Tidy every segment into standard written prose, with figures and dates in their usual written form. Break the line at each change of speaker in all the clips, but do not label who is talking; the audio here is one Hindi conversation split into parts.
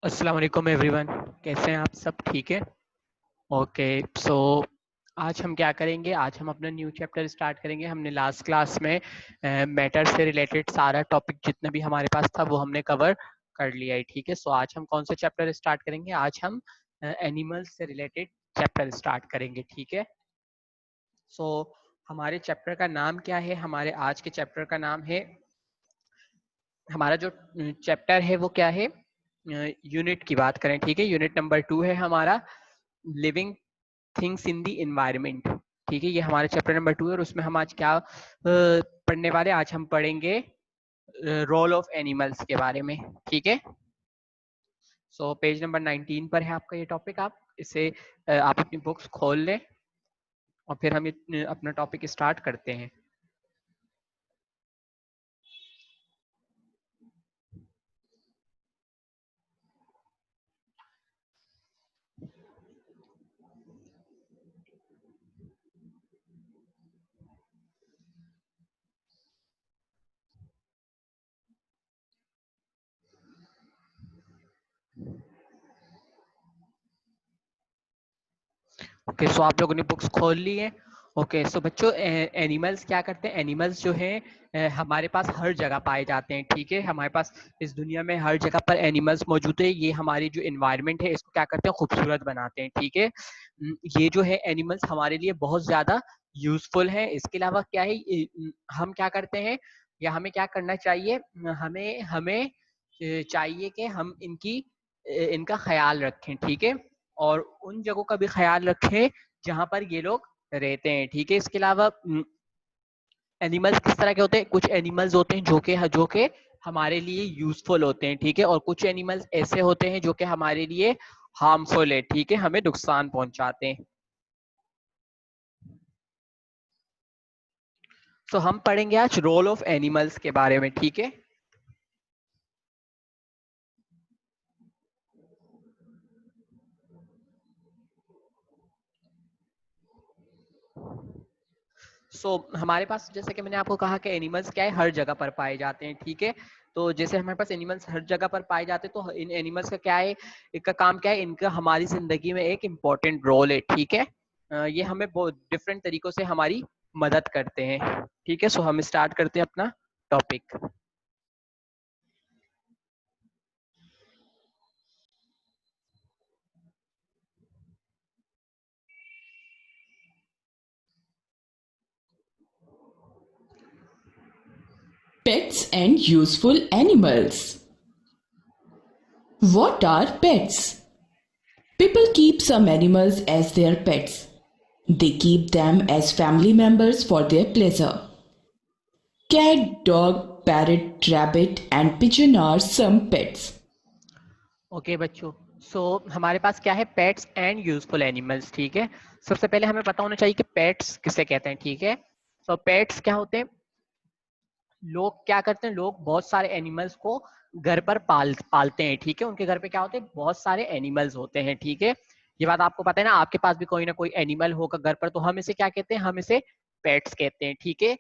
अस्सलाम वालेकुम एवरीवन, कैसे हैं आप सब? ठीक है। ओके। सो आज हम क्या करेंगे? आज हम अपना न्यू चैप्टर स्टार्ट करेंगे। हमने लास्ट क्लास में मैटर से रिलेटेड सारा टॉपिक जितना भी हमारे पास था वो हमने कवर कर लिया है। ठीक है। सो आज हम कौन से चैप्टर स्टार्ट करेंगे? आज हम एनिमल्स से रिलेटेड चैप्टर स्टार्ट करेंगे। ठीक है। सो हमारे चैप्टर का नाम क्या है? हमारे आज के चैप्टर का नाम है, हमारा जो चैप्टर है वो क्या है? यूनिट की बात करें, ठीक है, यूनिट नंबर 2 है हमारा, living things in the environment. ठीक है, ये हमारा चैप्टर नंबर 2 है और उसमें हम आज क्या पढ़ने वाले? आज हम पढ़ेंगे रोल ऑफ एनिमल्स के बारे में। ठीक है। सो पेज नंबर 19 पर है आपका ये टॉपिक। आप इसे आप अपनी बुक्स खोल लें और फिर हम अपना टॉपिक स्टार्ट करते हैं। ओके, सो आप लोगों ने बुक्स खोल ली है। ओके, सो बच्चों, एनिमल्स क्या करते हैं? एनिमल्स जो हैं हमारे पास हर जगह पाए जाते हैं। ठीक है, हमारे पास इस दुनिया में हर जगह पर एनिमल्स मौजूद है। ये हमारी जो इन्वायरमेंट है इसको क्या करते हैं? खूबसूरत बनाते हैं। ठीक है। ये जो है एनिमल्स हमारे लिए बहुत ज्यादा यूजफुल है। इसके अलावा क्या है, हम क्या करते हैं या हमें क्या करना चाहिए? हमें हमें चाहिए कि हम इनका ख्याल रखें। ठीक है, और उन जगहों का भी ख्याल रखें जहां पर ये लोग रहते हैं। ठीक है। इसके अलावा एनिमल्स किस तरह के होते हैं? कुछ एनिमल्स होते हैं जो कि हमारे लिए यूजफुल होते हैं। ठीक है, और कुछ एनिमल्स ऐसे होते हैं जो कि हमारे लिए हार्मफुल है। ठीक है, हमें नुकसान पहुंचाते हैं। तो हम पढ़ेंगे आज रोल ऑफ एनिमल्स के बारे में। ठीक है। हमारे पास, जैसे कि मैंने आपको कहा कि एनिमल्स क्या है, हर जगह पर पाए जाते हैं। ठीक है, तो जैसे हमारे पास एनिमल्स हर जगह पर पाए जाते हैं तो इन एनिमल्स का क्या है, इनका काम क्या है? इनका हमारी जिंदगी में एक इम्पोर्टेंट रोल है। ठीक है, ये हमें बहुत डिफरेंट तरीकों से हमारी मदद करते हैं। ठीक है, सो हम स्टार्ट करते हैं अपना topic.
Pets and useful animals. What are pets? People keep some animals as their pets. They keep them as family members for their pleasure. Cat, dog, parrot, rabbit, and pigeon are some pets.
Okay बच्चों, हमारे पास क्या है? Pets and useful animals. ठीक है, सबसे पहले हमें पता होना चाहिए कि पेट्स किसे कहते हैं। ठीक है, पेट्स क्या होते हैं? लोग क्या करते हैं? लोग बहुत सारे एनिमल्स को घर पर पालते हैं। ठीक है, उनके घर पे क्या होते हैं? बहुत सारे एनिमल्स होते हैं। ठीक है, ये बात आपको पता है ना? आपके पास भी कोई ना कोई एनिमल होगा घर पर, तो हम इसे क्या कहते हैं? हम इसे पेट्स कहते हैं। ठीक है।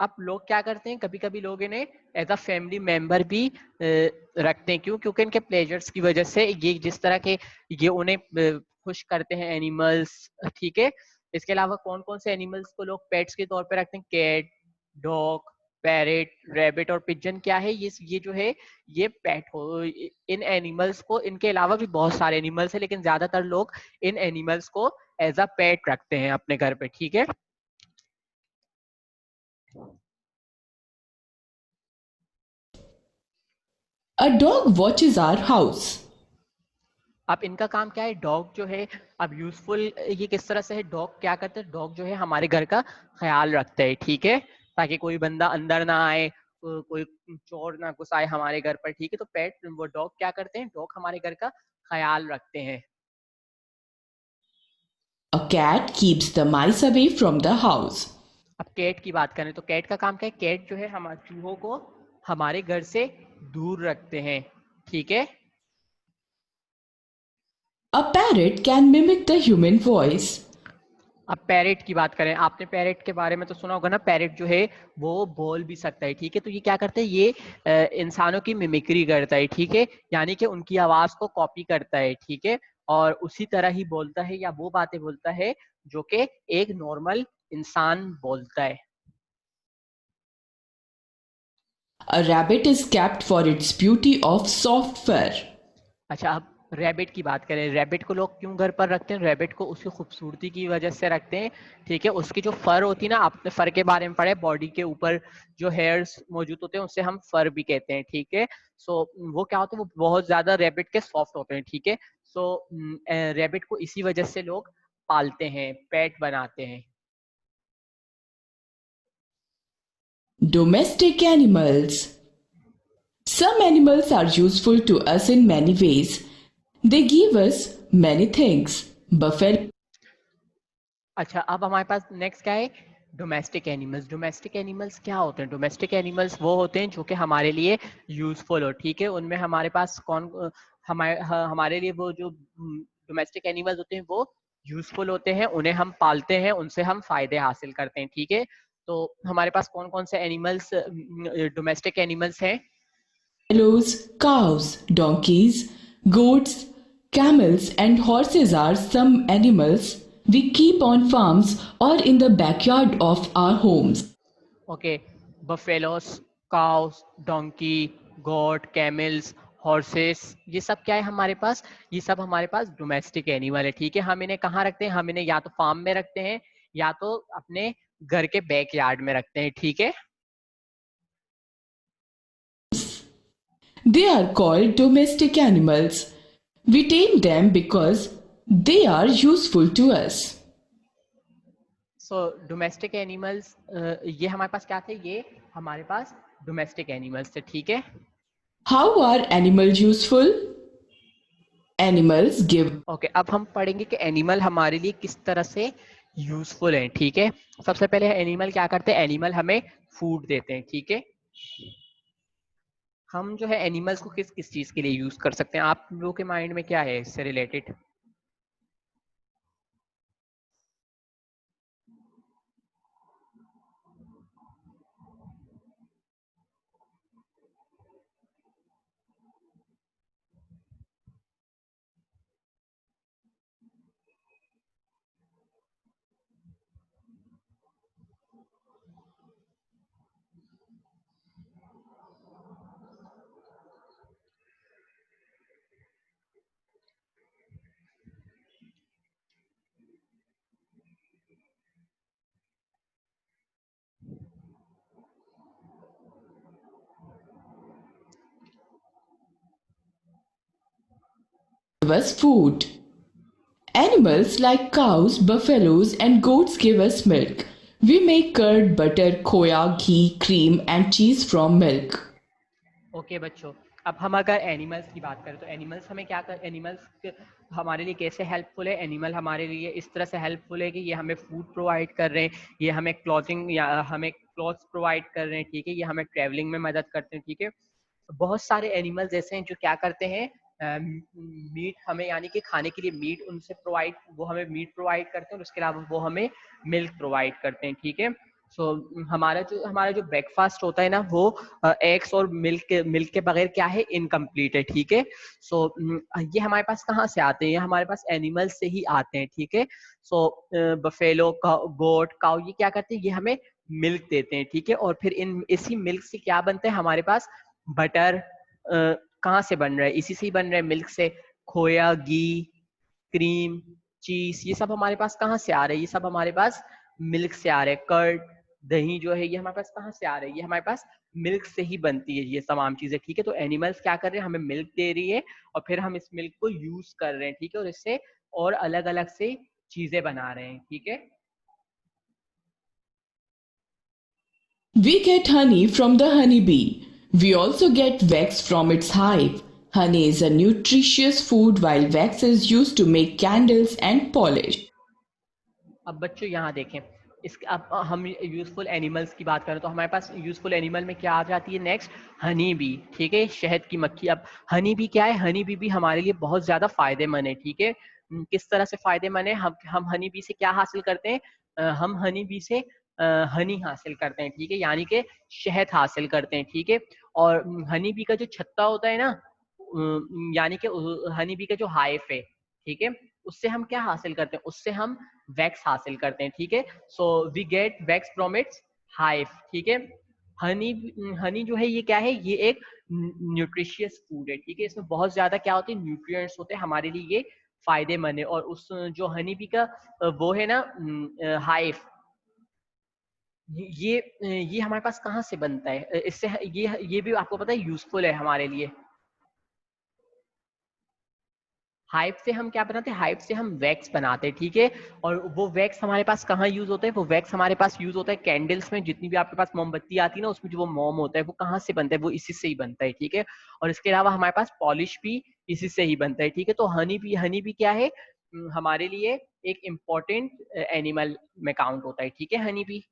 अब लोग क्या करते हैं, कभी कभी लोग इन्हें एज अ फैमिली मेंबर भी रखते हैं। क्यों? क्योंकि इनके प्लेजर्स की वजह से, ये जिस तरह के ये उन्हें खुश करते हैं एनिमल्स। ठीक है, इसके अलावा कौन कौन से एनिमल्स को लोग पेट्स के तौर पे रखते हैं? कैट, डॉग, पैरेट, रैबिट और पिजन क्या है? ये जो है ये पेट हो। इन एनिमल्स को, इनके अलावा भी बहुत सारे एनिमल्स हैं, लेकिन ज्यादातर लोग इन एनिमल्स को एज अ पेट रखते हैं अपने घर पे। ठीक है।
A dog watches our house.
अब इनका काम क्या है? डॉग जो है, अब यूजफुल ये किस तरह से है? डॉग क्या करते हैं? डॉग जो है हमारे घर का ख्याल रखते हैं। ठीक है, ताकि कोई बंदा अंदर ना आए, कोई चोर ना घुस आए हमारे घर पर। ठीक है, तो पेट वो डॉग क्या करते हैं? डॉग हमारे घर का ख्याल रखते हैं।
A cat keeps the mice away from the house.
अब कैट की बात करें तो कैट का काम क्या है? कैट जो है हमारे चूहों को हमारे घर से दूर रखते हैं। ठीक है।
A parrot can mimic the human voice.
अब पैरेट की बात करें, आपने पैरेट के बारे में तो सुना होगा ना, पैरेट जो है वो बोल भी सकता है, ठीक है। तो ये क्या करता है, ये इंसानों की मिमिक्री करता है, ठीक है, यानी कि उनकी आवाज को कॉपी करता है, ठीक है, और उसी तरह ही बोलता है या वो बातें बोलता है जो कि एक नॉर्मल इंसान बोलता है।
A rabbit is kept for its beauty of soft fur.
अच्छा, अब रैबिट की बात करें, रैबिट को लोग क्यों घर पर रखते हैं? रैबिट को उसकी खूबसूरती की वजह से रखते हैं, ठीक है। उसकी जो फर होती है ना, आपने फर के बारे में पढ़ा है, बॉडी के ऊपर जो हेयर्स मौजूद होते हैं उससे हम फर भी कहते हैं, ठीक है। सो वो क्या होता है, वो बहुत ज्यादा रैबिट के सॉफ्ट होते हैं, ठीक है। सो रैबिट को इसी वजह से लोग पालते हैं, पेट बनाते हैं।
Domestic animals. Some animals are useful to us in many ways. They give us many things. Buffalo.
अच्छा, अब हमारे पास नेक्स्ट क्या है, डोमेस्टिक एनिमल्स। डोमेस्टिक एनिमल्स क्या होते हैं? डोमेस्टिक एनिमल्स वो होते हैं जो कि हमारे लिए यूजफुल हो, ठीक है। उनमें हमारे पास हमारे लिए वो जो डोमेस्टिक एनिमल्स होते हैं वो यूजफुल होते हैं, उन्हें हम पालते हैं, उनसे हम फायदे हासिल करते हैं, ठीक है। तो हमारे पास कौन कौन से एनिमल्स डोमेस्टिक एनिमल्स हैं?
Buffaloes, cows, donkeys, goats, camels, and horses are some animals we keep on farms or in the backyard of our homes.
Okay, buffaloes, cows, donkey, goat, camels, horses, ये सब क्या है हमारे पास? ये सब हमारे पास डोमेस्टिक एनिमल है, ठीक है। हम इन्हें कहाँ रखते हैं? हम इन्हें या तो फार्म में रखते हैं या तो अपने घर के बैकयार्ड में रखते हैं, ठीक है।
They are called domestic animals. We tame them because they are useful to us.
So domestic animals, ये हमारे पास क्या थे? ये हमारे पास डोमेस्टिक एनिमल्स थे, ठीक है।
How are animals useful? Animals give
okay, अब हम पढ़ेंगे कि एनिमल हमारे लिए किस तरह से यूजफुल हैं, ठीक है। सबसे पहले एनिमल क्या करते हैं? एनिमल हमें फूड देते हैं, ठीक है। हम जो है एनिमल्स को किस किस चीज के लिए यूज कर सकते हैं? आप लोगों के माइंड में क्या है इससे related?
us food. Animals like cows, buffaloes, and goats give us milk. We make curd, butter, khoya, ghee, cream, and cheese from milk.
Okay बच्चों, अब हम अगर एनिमल्स की बात करें तो एनिमल्स हमें क्या कर, एनिमल्स हमारे लिए कैसे हेल्पफुल है? एनिमल हमारे लिए इस तरह से हेल्पफुल है कि ये हमें फूड प्रोवाइड कर रहे हैं, ये हमें क्लॉथिंग या हमें क्लॉथ्स प्रोवाइड कर रहे हैं, ठीक है, ये हमें ट्रैवलिंग में मदद करते हैं, ठीक है। बहुत सारे एनिमल्स ऐसे हैं जो क्या करते हैं, मीट हमें, यानी कि खाने के लिए मीट उनसे प्रोवाइड, वो हमें मीट प्रोवाइड करते हैं, और उसके अलावा वो हमें मिल्क प्रोवाइड करते हैं, ठीक है। सो हमारा जो ब्रेकफास्ट होता है ना, वो एग्स और मिल्क के बगैर क्या है, इनकम्प्लीट है, ठीक है। सो ये हमारे पास कहाँ से आते हैं? ये हमारे पास एनिमल्स से ही आते हैं, ठीक है। सो बफेलो, गोट, काउ, ये क्या करते हैं? ये हमें मिल्क देते हैं, ठीक है। और फिर इसी मिल्क से क्या बनता है हमारे पास? बटर कहाँ से बन रहा है? इसी से ही बन रहा है, मिल्क से। खोया, घी, क्रीम, चीज, ये सब हमारे पास कहाँ से आ रहा है? ये सब हमारे पास मिल्क से आ रहा है। कर्ड, दही जो है, ये हमारे पास कहाँ से आ रहा है? ये हमारे पास मिल्क से ही बनती है ये तमाम चीजें, ठीक है। तो एनिमल्स क्या कर रहे हैं? हमें मिल्क दे रही है, और फिर हम इस मिल्क को यूज कर रहे हैं, ठीक है, और इससे और अलग अलग से चीजें बना रहे हैं, ठीक है।
We get honey from the honeybee. We also get wax from its hive. Honey is a nutritious food while wax is used to make candles and polish.
अब बच्चों यहाँ देखें, इस अब हम यूजफुल एनिमल्स की बात करें तो हमारे पास यूजफुल एनिमल में क्या आ जाती है नेक्स्ट? हनी बी, ठीक है, शहद की मक्खी। अब हनी बी क्या है? हनी बी भी हमारे लिए बहुत ज्यादा फायदेमंद है, ठीक है। किस तरह से फायदेमंद है, हम हनी बी से क्या हासिल करते हैं, हम हनी बी से हनी हासिल करते हैं, ठीक है, यानी कि शहद हासिल करते हैं, ठीक है। और हनी बी का जो छत्ता होता है ना, यानी कि हनी बी का जो हाइव है, ठीक है, उससे हम क्या हासिल करते हैं, उससे हम वैक्स हासिल करते हैं, ठीक है। So we get wax from its hive, ठीक है। हनी हनी जो है ये क्या है, ये एक न्यूट्रिशियस फूड है, ठीक है, इसमें बहुत ज्यादा क्या होते हैं, न्यूट्रिएंट्स होते हैं, हमारे लिए ये फायदेमंद है। और उस जो हनी बी का वो है ना हाइव, ये हमारे पास कहाँ से बनता है, इससे ये भी आपको पता है यूजफुल है हमारे लिए। हाइव से हम क्या बनाते हैं, हाइव से हम वैक्स बनाते हैं, ठीक है। और वो वैक्स हमारे पास कहाँ यूज होता है, वो वैक्स हमारे पास यूज होता है कैंडल्स में, जितनी भी आपके पास मोमबत्ती आती है ना, उसमें जो वो मोम होता है वो कहाँ से बनता है, वो इसी से ही बनता है, ठीक है। और इसके अलावा हमारे पास पॉलिश भी इसी से ही बनता है, ठीक है। तो हनी भी क्या है, हमारे लिए एक इम्पोर्टेंट एनिमल में काउंट होता है, ठीक है, हनी भी।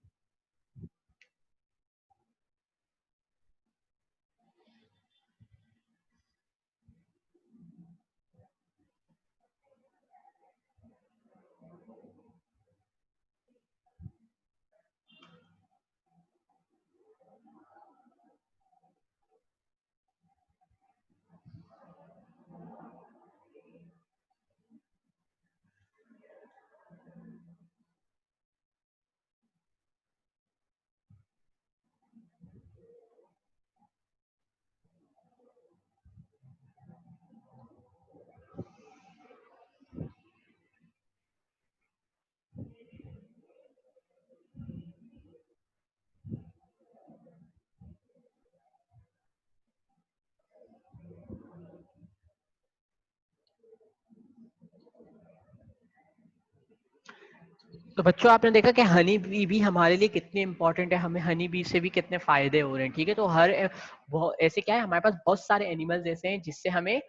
तो बच्चों आपने देखा कि हनी बी भी हमारे लिए कितने इंपॉर्टेंट है, हमें हनी बी से भी कितने फायदे हो रहे हैं, ठीक है। तो ऐसे क्या है, हमारे पास बहुत सारे एनिमल्स ऐसे हैं जिससे हमें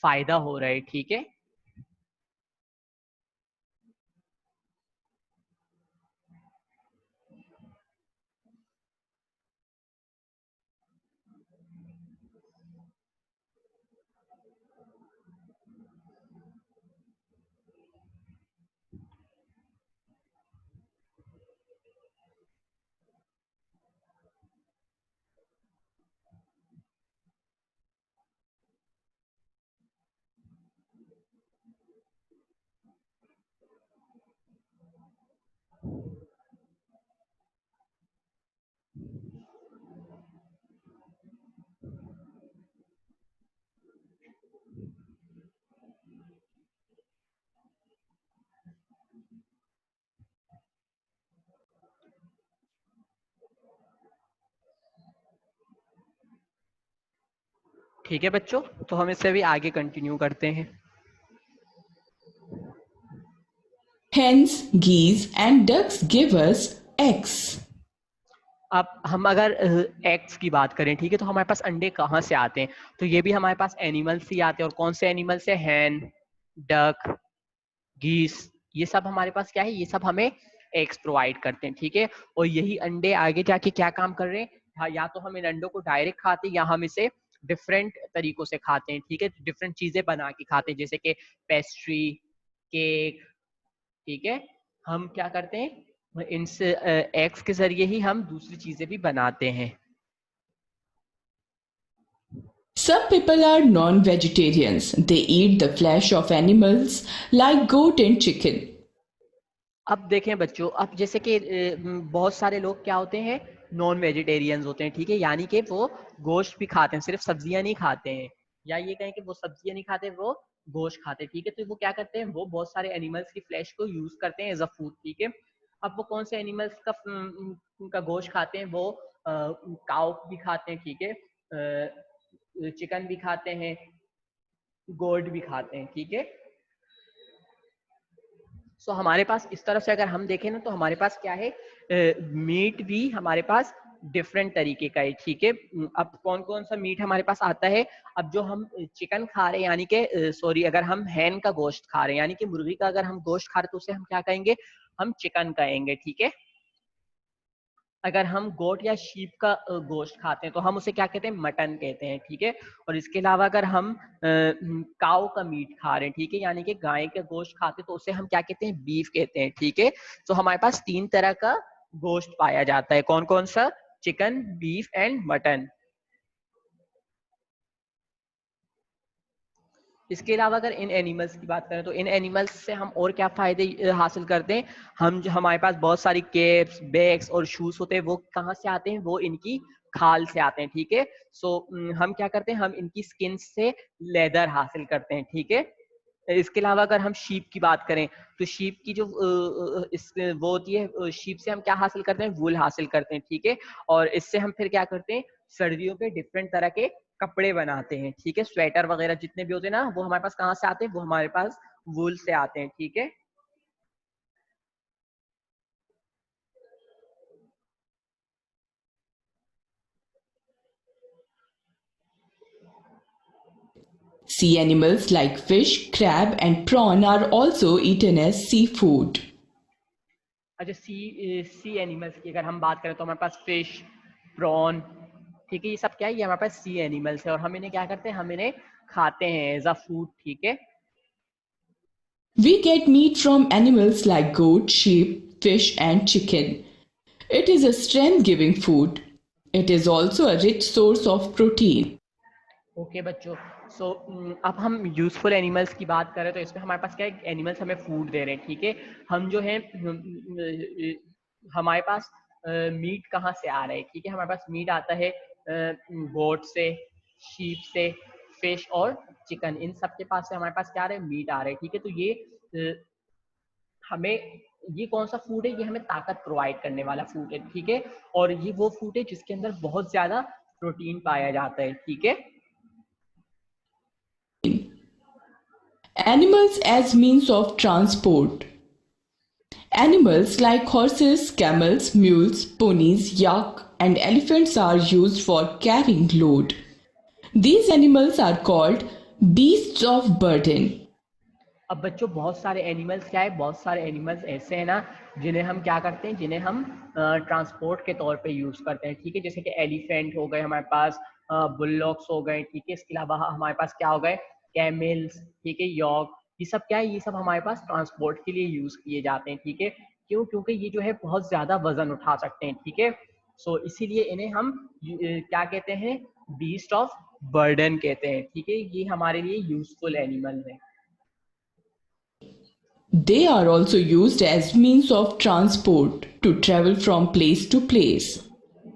फायदा हो रहा है, ठीक है। ठीक है बच्चों, तो हम इससे भी आगे कंटिन्यू करते हैं।
Hens, geese, and ducks give us eggs.
अब हम अगर एग्स की बात करें, ठीक है, तो हमारे पास अंडे कहाँ से आते हैं, तो ये भी हमारे पास एनिमल्स ही आते हैं। और कौन से एनिमल्स है, हैन, डक, गीस, ये सब हमारे पास क्या है, ये सब हमें एग्स प्रोवाइड करते हैं, ठीक है। और यही अंडे आगे जाके क्या काम कर रहे हैं, या तो हम इन अंडों को डायरेक्ट खाते हैं, या हम इसे डिफरेंट तरीकों से खाते हैं, ठीक है, डिफरेंट चीजें बना के खाते हैं, जैसे कि पेस्ट्री, केक, ठीक है। हम क्या करते हैं, इनसे एग्स के जरिए ही हम दूसरी चीजें भी बनाते हैं।
Some people are non vegetarians. They eat the flesh of animals like goat and chicken.
अब देखें बच्चों, अब जैसे कि बहुत सारे लोग क्या होते हैं, नॉन वेजिटेरियंस होते हैं, ठीक है, यानी कि वो गोश्त भी खाते हैं, सिर्फ सब्जियां नहीं खाते हैं, या ये कहें कि वो सब्जियां नहीं खाते, वो गोश्त खाते हैं, ठीक है। तो वो क्या करते हैं, वो बहुत सारे एनिमल्स की फ्लैश को यूज करते हैं एज अ फूड, ठीक है। अब वो कौन से एनिमल्स का गोश्त खाते हैं, वो काउ भी खाते हैं, ठीक है, चिकन भी खाते हैं, गोट भी खाते हैं, ठीक है। सो हमारे पास इस तरफ से अगर हम देखें ना, तो हमारे पास क्या है, मीट भी हमारे पास डिफरेंट तरीके का है, ठीक है। अब कौन कौन सा मीट हमारे पास आता है, अब जो हम चिकन खा रहे हैं, यानी कि सॉरी, अगर हम हैन का गोश्त खा रहे हैं, यानी कि मुर्गी का अगर हम गोश्त खा रहे हैं, तो उसे हम क्या कहेंगे, हम चिकन कहेंगे, ठीक है। अगर हम गोट या शीप का गोश्त खाते हैं तो हम उसे क्या कहते हैं, मटन कहते हैं, ठीक है। और इसके अलावा अगर हम काऊ का मीट खा रहे हैं, ठीक है, यानी कि गाय का गोश्त खाते हैं तो उसे हम क्या कहते हैं, बीफ कहते हैं, ठीक है। तो हमारे पास 3 तरह का गोश्त पाया जाता है, कौन कौन सा, चिकन, बीफ एंड मटन। इसके अलावा अगर इन एनिमल्स की बात करें तो इन एनिमल्स से हम और क्या फायदे हासिल करते हैं, हमारे पास बहुत सारी केप्स, बैग्स और शूज होते हैं, वो कहाँ से आते हैं, वो इनकी खाल से आते हैं, ठीक है। सो हम क्या करते हैं, हम इनकी स्किन से लेदर हासिल करते हैं, ठीक है। इसके अलावा अगर हम शीप की बात करें तो शीप की जो वो होती है, शीप से हम क्या हासिल करते हैं, वूल हासिल करते हैं, ठीक है। और इससे हम फिर क्या करते हैं, सर्दियों पे डिफरेंट तरह के कपड़े बनाते हैं, ठीक है। स्वेटर वगैरह जितने भी होते हैं ना, वो हमारे पास कहाँ से आते हैं, वो हमारे पास वूल से आते हैं, ठीक है।
Sea animals like fish, crab, and prawn are also eaten as seafood.
अच्छा, सी एनिमल्स की अगर हम बात करें तो हमारे पास फिश, प्रॉन, ठीक है, ये सब क्या है, ये हमारे पास सी एनिमल्स है और हम इन्हें क्या करते हैं, हम इन्हें खाते हैं एज अ फूड, ठीक है।
We get meat from animals like goat, sheep, fish, and chicken. It is a strength giving food. It is also a rich source of protein.
Okay बच्चों, सो अब हम यूजफुल एनिमल्स की बात करें तो इसमें हमारे पास क्या है, एनिमल्स हमें फूड दे रहे हैं, ठीक है। हम जो है हमारे पास मीट कहाँ से आ रहा है, ठीक है, हमारे पास मीट आता है गोट से, शीप से, फिश और चिकन, इन सब के पास से हमारे पास क्या आ रहा है, मीट आ रहा है, ठीक है। तो ये हमें, ये कौन सा फूड है, ये हमें ताकत प्रोवाइड करने वाला फूड है, ठीक है। और ये वो फूड है जिसके अंदर बहुत ज्यादा प्रोटीन पाया जाता है, ठीक है।
Animals as means of transport. Animals like horses, camels, mules, ponies, yak, and elephants are used for carrying load. These animals are called beasts of burden.
अब बच्चों बहुत सारे एनिमल्स क्या है, बहुत सारे एनिमल्स ऐसे हैं ना जिन्हें हम क्या करते हैं, जिन्हें हम ट्रांसपोर्ट के तौर पे यूज करते हैं, ठीक है। जैसे कि एलिफेंट हो गए हमारे पास, बुलडॉग्स हो गए, ठीक है। इसके अलावा हमारे पास क्या हो गए, कैमल्स, ठीक है, यॉक, ये सब क्या है, ये सब हमारे पास ट्रांसपोर्ट के लिए यूज किए जाते हैं, ठीक है। क्यों, क्योंकि ये जो है बहुत ज्यादा वजन उठा सकते हैं, ठीक है। सो इसीलिए इन्हें हम क्या कहते हैं, बीस्ट ऑफ बर्डन कहते हैं, ठीक है। ये हमारे लिए यूजफुल एनिमल है।
They are also used as means of transport to travel from place to place.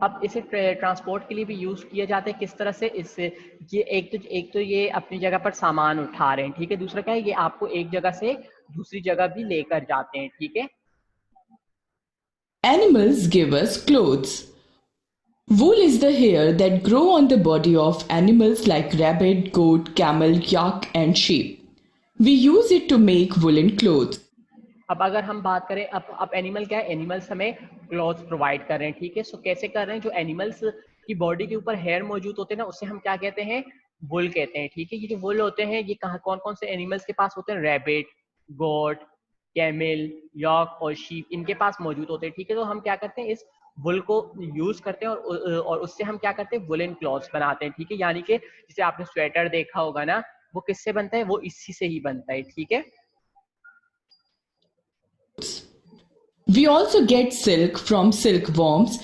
अब इसे ट्रांसपोर्ट के लिए भी यूज किया जाता है, किस तरह से, इससे ये एक तो ये अपनी जगह पर सामान उठा रहे हैं, ठीक है। दूसरा क्या है, ये आपको एक जगह से दूसरी जगह भी लेकर जाते हैं, ठीक है।
Animals give us clothes. Wool is the hair that grow on the body of animals like rabbit, goat, camel, yak and sheep. We use it to make woolen clothes.
अब अगर हम बात करें, अब एनिमल क्या है, एनिमल्स हमें क्लॉथ्स प्रोवाइड कर रहे हैं, ठीक है। सो कैसे कर रहे हैं, जो एनिमल्स की बॉडी के ऊपर हेयर मौजूद होते हैं ना, उससे हम क्या कहते हैं, वुल कहते हैं, ठीक है। ये जो वुल होते हैं, ये कहाँ, कौन कौन से एनिमल्स के पास होते हैं, रैबिट, गोट, कैमल, यॉक और शीप, इनके पास मौजूद होते हैं, ठीक है। तो हम क्या करते हैं, इस वुल को यूज करते हैं और उससे हम क्या करते हैं, वुलन क्लॉथ्स बनाते हैं, ठीक है। यानी कि जैसे आपने स्वेटर देखा होगा ना, वो किससे बनता है, वो इसी से ही बनता है, ठीक है।
We also get silk from silkworms.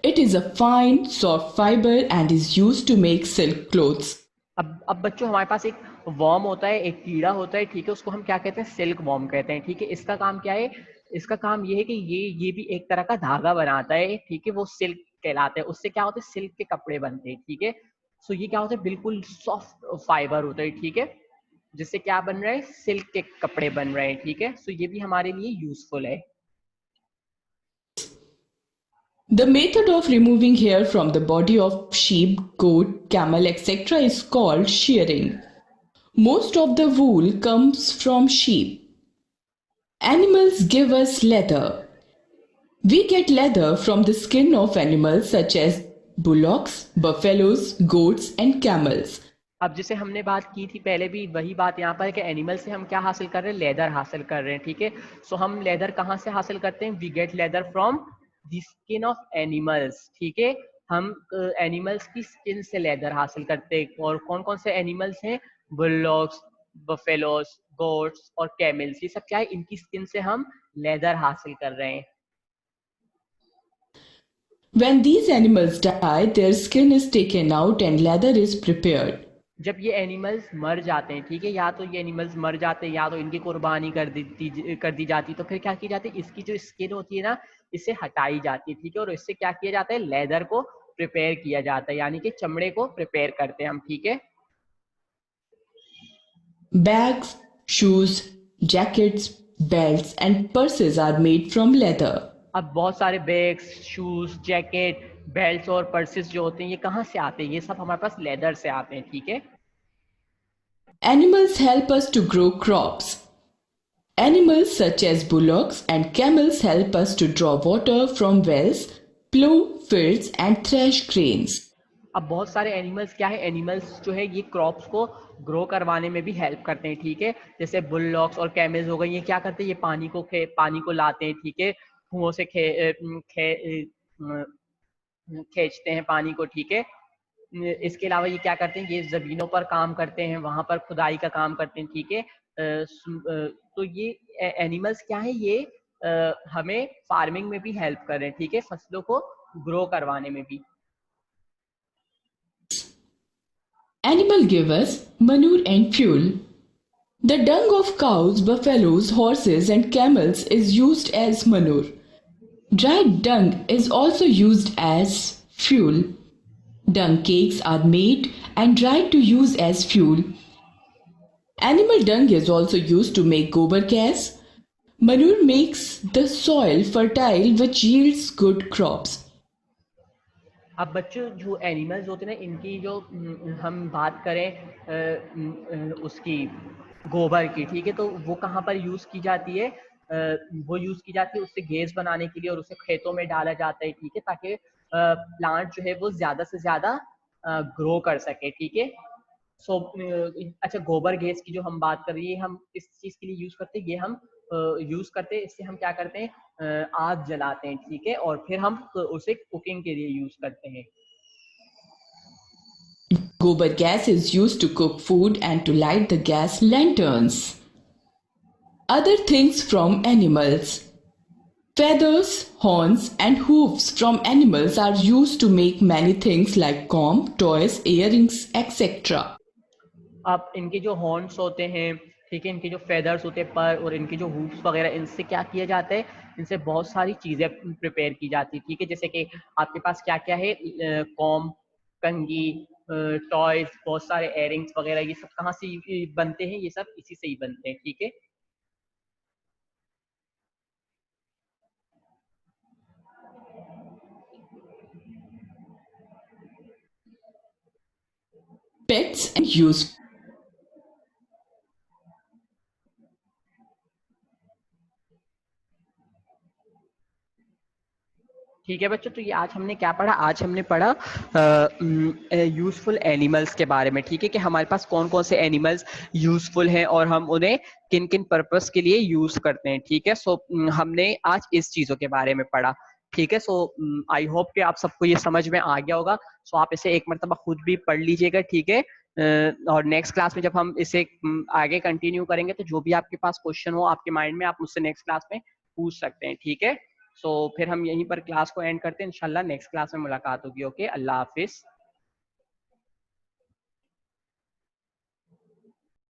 It is a fine, soft fiber and is used to make silk clothes.
अब बच्चों हमारे पास एक वर्म होता है, एक कीड़ा होता है, ठीक है, उसको हम क्या कहते हैं, सिल्क वर्म कहते हैं, ठीक है। इसका काम क्या है, इसका काम ये है कि ये भी एक तरह का धागा बनाता है, ठीक है, वो सिल्क कहलाता है। उससे क्या होता है, सिल्क के कपड़े बनते हैं, ठीक है। सो ये क्या होता है, बिल्कुल सॉफ्ट फाइबर होता है, ठीक है, जिससे क्या बन रहा है, सिल्क के कपड़े बन रहे हैं, ठीक है। सो ये भी हमारे लिए यूजफुल है।
The method of removing hair from the body of sheep, goat, camel, etc. is called shearing. Most of the wool comes from sheep. Animals give us leather. We get leather from the skin of animals such as bullocks, buffaloes, goats, and camels.
अब जैसे हमने बात की थी पहले भी, वही बात यहाँ पर है कि एनिमल से हम क्या हासिल कर रहे हैं, लेदर हासिल कर रहे हैं, ठीक है। सो हम लेदर कहाँ से हासिल करते हैं, we get leather from the skin of animals, ठीक है। हम एनिमल्स की स्किन से लेदर हासिल करते हैं। और कौन कौन से एनिमल्स हैं? बुलडॉग्स, बफेलोस, गोट्स और कैमल्स। ये सब क्या है? इनकी स्किन से हम लेदर हासिल कर रहे हैं।
When these animals die, their skin is taken out and leather is prepared.
जब ये एनिमल्स मर जाते हैं, ठीक है, या तो ये एनिमल्स मर जाते हैं या तो इनकी कुर्बानी कर दी जाती, तो फिर क्या की जाती है? इसकी जो स्किन होती है ना, इसे हटाई जाती है, ठीक है। और इससे क्या किया जाता है? लेदर को प्रिपेयर किया जाता है, यानी कि चमड़े को प्रिपेयर करते हैं हम, ठीक है।
Bags, shoes, jackets, belts, and purses are made from leather.
अब बहुत सारे बैग्स, शूज, जैकेट, बेल्ट्स और पर्सेस जो होते हैं, ये कहाँ से आते हैं? ये सब हमारे पास लेदर से आते हैं, ठीक है।
Animals help us to grow crops. Animals such as bullocks and camels help us to draw water from wells, plow fields, and thresh grains.
अब बहुत सारे एनिमल्स क्या है? एनिमल्स जो है ये क्रॉप्स को ग्रो करवाने में भी हेल्प करते हैं, ठीक है। जैसे बुलडॉग्स और कैमल्स हो गए, ये क्या करते हैं? ये पानी को लाते हैं, ठीक है। कुओं से खींचते हैं पानी को, ठीक है। इसके अलावा ये क्या करते हैं? ये जमीनों पर काम करते हैं, वहां पर खुदाई का काम करते हैं, ठीक है। तो ये एनिमल्स क्या है? ये हमें फार्मिंग में भी हेल्प कर रहे हैं, ठीक है, फसलों को ग्रो करवाने में भी।
Animals give us manure and fuel. The dung of cows, buffaloes, horses, and camels is used as manure. Dried dung is also used as fuel. Dung cakes are made and dried to use as fuel. Animal dung is also used to make gobar gas. Manure makes the soil fertile, which yields good crops.
अब बच्चों, जो एनिमल्स होते हैं ना, इनकी जो हम बात करें उसकी गोबर की, ठीक है, तो वो कहाँ पर यूज़ की जाती है? वो यूज़ की जाती है उससे गैस बनाने के लिए, और उसे खेतों में डाला जाता है, ठीक है, ताकि प्लांट जो है वो ज़्यादा से ज़्यादा ग्रो कर सके, ठीक है। सो अच्छा, गोबर गैस की जो हम बात कर रही है, हम किस चीज़ के लिए यूज़ करते हैं? ये हम यूज़ करते हैं, इससे हम क्या करते हैं? आग जलाते हैं, ठीक है, और फिर हम उसे कुकिंग के लिए यूज़ करते हैं।
Gobar gas is used to cook food and to light the gas lanterns. Other things from animals. Feathers, horns, and hooves from animals are used to make many things like comb, toys, earrings, etc.
अब इनके जो हॉर्न्स होते हैं, ठीक है, इनके जो फेदर्स होते हैं, पर, और इनके जो हूफ्स वगैरह, इनसे क्या किया जाता है? इनसे बहुत सारी चीज़ें प्रिपेयर की जाती है, ठीक है। जैसे कि आपके पास क्या क्या है? कॉम, कंघी, टॉयज, बहुत सारे एयरिंग्स वगैरह, ये सब कहाँ से बनते हैं? ये सब इसी से ही बनते हैं, ठीक है।
Pets and use.
ठीक है बच्चों, तो ये आज हमने क्या पढ़ा? आज हमने पढ़ा यूजफुल एनिमल्स के बारे में, ठीक है, कि हमारे पास कौन कौन से एनिमल्स यूजफुल हैं और हम उन्हें किन किन पर्पस के लिए यूज करते हैं, ठीक है। सो हमने आज इस चीजों के बारे में पढ़ा, ठीक है। सो आई होप कि आप सबको ये समझ में आ गया होगा। सो आप इसे एक मरतबा खुद भी पढ़ लीजिएगा, ठीक है। और नेक्स्ट क्लास में जब हम इसे आगे कंटिन्यू करेंगे, तो जो भी आपके पास क्वेश्चन हो आपके माइंड में, आप मुझसे नेक्स्ट क्लास में पूछ सकते हैं, ठीक है। सो फिर हम यहीं पर क्लास को एंड करते हैं। इंशाल्लाह नेक्स्ट क्लास में मुलाकात होगी। ओके, अल्लाह हाफिज।